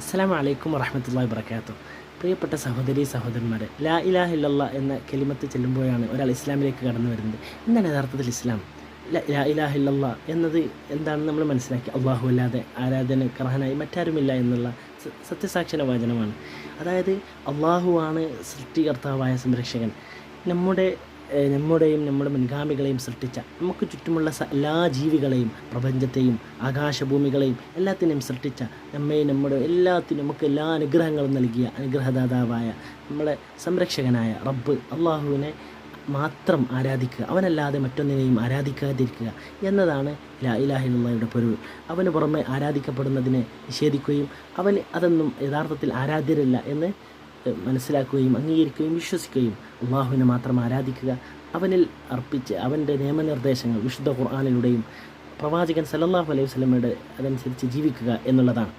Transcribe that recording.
അസ്സലാമു അലൈക്കും വറഹ്മത്തുള്ളാഹി വബറകാതുഹു. പ്രിയപ്പെട്ട സഹോദരീ സഹോദരന്മാരെ, ലാ ഇലാഹ ഇല്ലല്ലാഹ് എന്ന കലിമത്ത് ചെല്ലുമ്പോഴാണ് ഒരാൾ ഇസ്ലാമിലേക്ക് കടന്നു വരുന്നത്. എന്താണ് യഥാർത്ഥത്തിൽ ഇസ്ലാം? ലാ ഇലാഹ ഇല്ലല്ലാഹ് എന്നത് എന്താണെന്ന് നമ്മൾ മനസ്സിലാക്കി. അള്ളാഹു അല്ലാതെ ആരാധനയ്ക്ക് അർഹനായി മറ്റാരുമില്ല എന്നുള്ള സത്യസാക്ഷ്യന വചനമാണ്. അതായത് അള്ളാഹുവാണ് സൃഷ്ടികർത്താവായ സംരക്ഷകൻ. നമ്മുടെയും നമ്മുടെ മുൻഗാമികളെയും സൃഷ്ടിച്ച, നമുക്ക് ചുറ്റുമുള്ള എല്ലാ ജീവികളെയും, പ്രപഞ്ചത്തെയും ആകാശഭൂമികളെയും എല്ലാത്തിനെയും സൃഷ്ടിച്ച, നമ്മുടെ എല്ലാത്തിനും നമുക്ക് എല്ലാ അനുഗ്രഹങ്ങളും നൽകിയ അനുഗ്രഹദാതാവായ നമ്മളെ സംരക്ഷകനായ റബ്ബ് അള്ളാഹുവിനെ മാത്രം ആരാധിക്കുക, അവനല്ലാതെ മറ്റൊന്നിനെയും ആരാധിക്കാതിരിക്കുക എന്നതാണ് ലാ ഇലാഹ ഇല്ലല്ലാഹയുടെ പൊരുൾ. അവന് പുറമെ ആരാധിക്കപ്പെടുന്നതിനെ നിഷേധിക്കുകയും അതൊന്നും യഥാർത്ഥത്തിൽ ആരാധ്യരല്ല എന്ന് മനസ്സിലാക്കുകയും അംഗീകരിക്കുകയും വിശ്വസിക്കുകയും അള്ളാഹുവിനെ മാത്രം ആരാധിക്കുക, അവനിൽ അർപ്പിച്ച് അവൻ്റെ നിയമനിർദ്ദേശങ്ങൾ വിശുദ്ധ ഖുർആനിലൂടെയും പ്രവാചകൻ സല്ലല്ലാഹു അലൈഹി വസല്ലമയുടെ അതനുസരിച്ച് ജീവിക്കുക എന്നുള്ളതാണ്.